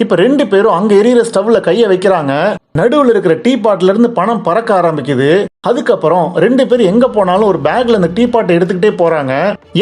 இப்ப ரெண்டு பேரும் அங்க எரியிற ஸ்டவ்ல கைய வைக்கிறாங்க. நடுவுல இருக்கிற டீ பாட்ல இருந்து பணம் பறக்க ஆரம்பிக்குது. அதுக்கப்புறம் ரெண்டு பேரும் எங்க போனாலும் ஒரு பேக்ல அந்த டீ பாட்டை எடுத்துக்கிட்டே போறாங்க.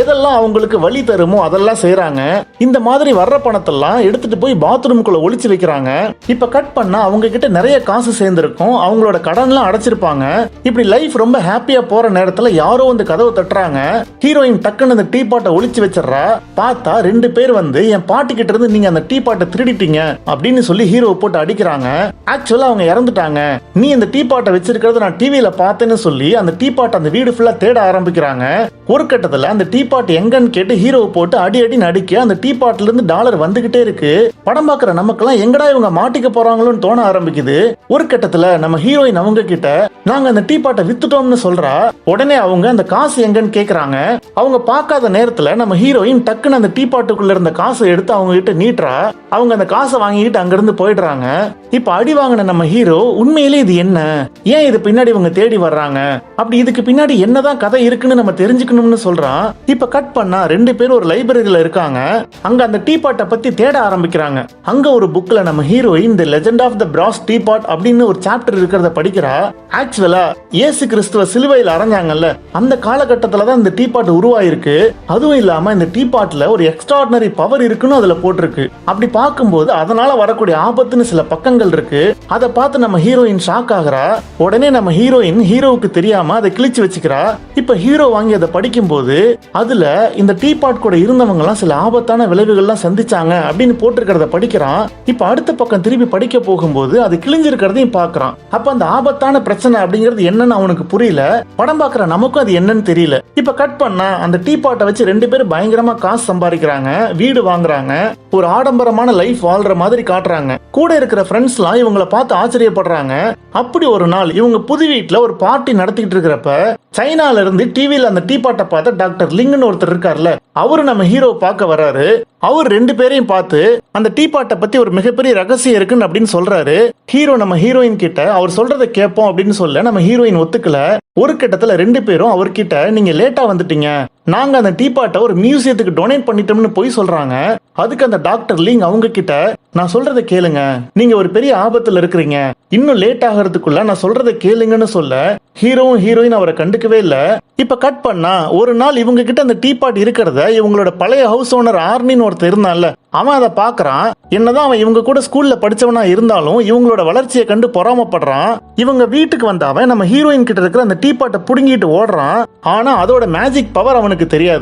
எதெல்லாம் அவங்களுக்கு வழி தருமோ அதெல்லாம் செய்யறாங்க. இந்த மாதிரி வர்ற பணத்தெல்லாம் எடுத்துட்டு போய் பாத்ரூமுக்குள்ள ஒளிச்சு வைக்கிறாங்க. இப்ப கட் பண்ணா அவங்க கிட்ட நிறைய காசு சேர்ந்திருக்கும். அவங்களோட கடன்லாம் அடைச்சிருப்பாங்க. இப்படி லைஃப் ரொம்ப ஹாப்பியா போற நேரத்துல யாரோ வந்து கதவை தட்டுறாங்க. ஹீரோயின் டக்குன்னு அந்த டீ பாட்டை ஒளிச்சு வச்சிடறா. பார்த்தா ரெண்டு பேர் வந்து என் பாட்டி கிட்ட இருந்து நீங்க அந்த டீ பாட்டை திருடிட்டீங்க அப்படின்னு சொல்லி ஹீரோவை போட்டு அடிக்கிறாங்க. ஆக்சுவலா அவங்க இறந்துட்டாங்க. நீ இந்த டீ பாட்டை வச்சிருக்கிறது நான் டிவியில பார்த்தேன்னு சொல்லி அந்த டீ பாட்டை அந்த வீடு ஃபுல்லா தேட ஆரம்பிக்கிறாங்க. ஒரு கட்டத்துல அந்த டீ பாட் எங்கன்னு கேட்டு ஹீரோவை போட்டு அடி அடி நடிக்க அந்த டீ பாட்ல இருந்து டாலர் வந்துகிட்டே இருக்கு. படம் பார்க்குற நமக்கெல்லாம் எங்கடா இவங்க மாட்டிக்க போறாங்களோன்னு தோண ஆரம்பிக்குது. ஒரு கட்டத்துல நம்ம ஹீரோயின் அவங்க கிட்ட நாங்க அந்த டீ பாட்டை வித்துட்டோம்னு சொல்றா. உடனே அவங்க அந்த காசு எங்கன்னு கேக்குறாங்க. அவங்க பார்க்காத நேரத்துல நம்ம ஹீரோயின் டக்குன்னு அந்த டீ பாட்டுக்குள்ள இருந்த காசை எடுத்து அவங்க கிட்ட நீட்டுறா. அவங்க அந்த காசை வாங்கிட்டு அங்கிருந்து போயிடுறாங்க. இப்ப அடி வாங்கின நம்ம ஹீரோ உண்மையிலே இது என்ன, ஏன் இது பின்னாடி இவங்க தேடி வர்றாங்க, அப்படி இதுக்கு பின்னாடி என்னதான் கதை இருக்குன்னு நம்ம தெரிஞ்சுக்கணும்னு சொல்றான். இப்ப கட் பண்ணா ரெண்டு பேரும் ஒரு லைப்ரரியில இருக்காங்க. அங்க அந்த டீ பாட்டை பத்தி தேட ஆரம்பிக்கிறாங்க. அங்க ஒரு புக்ல நம்ம heroine the legend of the brass tea pot அப்படின்னு ஒரு சாப்டர் இருக்கிறத படிக்கிறா. ஆக்சுவலா இயேசு கிறிஸ்துவ சிலுவையில் அரைஞ்சாங்கல்ல, அந்த காலகட்டத்துல தான் இந்த டீ பாட் உருவாயிருக்கு. அதுவும் இல்லாம இந்த டீ பாட்ல ஒரு எக்ஸ்ட்ராடினரி பவர் இருக்குன்னு அதுல போட்டிருக்கு. அப்படி பார்க்கும்போது அதனால வரக்கூடிய ஆபத்துன்னு சில பக்கங்கள் இருக்கு. அதை பார்த்து நம்ம ஹீரோயின் ஷாக் ஆகுறா. உடனே நம்ம ஹீரோயின் ஹீரோவுக்கு தெரியாம அதை கிழிச்சு வச்சுக்கிறா. இப்ப ஹீரோ வாங்கி அதை படிக்கும் போது அதுல இந்த டீ பாட் கூட இருந்தவங்க எல்லாம் சில ஆபத்தான விளைவுகள்லாம் சந்திச்சாங்க அப்படின்னு போட்டிருக்கிறத படிக்கிறான். இப்ப அடுத்த பக்கம் திருப்பி படிக்க போகும்போது அது கிழிஞ்சிருக்கிறதையும் பாக்குறான். அப்ப அந்த ஆபத்தான பிரச்சனை அப்படிங்கிறது என்னன்னு அவனுக்கு புரியல. படம் பாக்குற நமக்கும் அது என்னன்னு தெரியல. இப்ப கட் பண்ணா அந்த டீ பாட்டை வச்சு ரெண்டு பேரும் பயங்கரமா காசு சம்பாதிக்கிறாங்க, வீடு வாங்குறாங்க, ஒரு ஆடம்பரமான லைஃப் வாழ்ற மாதிரி காட்டுறாங்க. கூட இருக்கிற ஃப்ரெண்ட்ஸ் எல்லாம் இவங்களை பார்த்து ஆச்சரியப்படுறாங்க. அப்படி ஒரு நாள் இவங்க புது வீட்டுல ஒரு பார்ட்டி நடத்திட்டு இருக்கிறப்ப சைனால இருந்து டிவில அந்த டீ பாட்டை பார்த்த டாக்டர் லிங்னு ஒருத்தர் இருக்கார்ல, அவரு நம்ம ஹீரோ பார்க்க வர்றாரு. அவர் ரெண்டு பேரையும் பார்த்து அந்த டீ பாட்டை பத்தி ஒரு மிகப்பெரிய ரகசியம் இருக்குன்னு அப்படின்னு சொல்றாரு. ஹீரோ நம்ம ஹீரோயின் கிட்ட அவர் சொல்றதை கேட்போம் அப்படின்னு சொல்ல நம்ம ஹீரோயின் ஒத்துக்கல. ஒரு கட்டத்துல ரெண்டு பேரும் அவர்கிட்ட நீங்க லேட்டா வந்துட்டீங்க, நாங்க அந்த டீ பாட்டை ஒரு மியூசியத்துக்கு டொனேட் பண்ணிட்டோம்னு போய் சொல்றாங்க. அதுக்கு அந்த டாக்டர் லிங் அவங்க கிட்ட நான் சொல்றதை கேளுங்க, நீங்க ஒரு பெரிய ஆபத்துல இருக்கிறீங்க, இன்னும் லேட் ஆகிறதுக்குள்ள நான் சொல்றதை கேளுங்கன்னு சொல்ல ஹீரோவும் ஹீரோயின் அவரை கண்டுக்கவே இல்ல. இப்ப கட் பண்ணா ஒரு நாள் இவங்க கிட்ட அந்த டீ பாட் இருக்கிறத இவங்களோட பழைய ஹவுஸ் ஓனர் ஆர்னின்னு ஒருத்தர் இருந்தான்ல, அவன் அதை பாக்குறான். என்னதான் அவன் இவங்க கூட ஸ்கூல்ல படிச்சவனா இருந்தாலும் இவங்களோட வளர்ச்சியை கண்டு பொறாமப்படுறான். இவங்க வீட்டுக்கு வந்த அவன் நம்ம ஹீரோயின் கிட்ட இருக்கிற அந்த டீ பாட்டை புடுங்கிட்டு ஓடுறான். ஆனா அதோட மேஜிக் பவர் அவனுக்கு தெரியாது.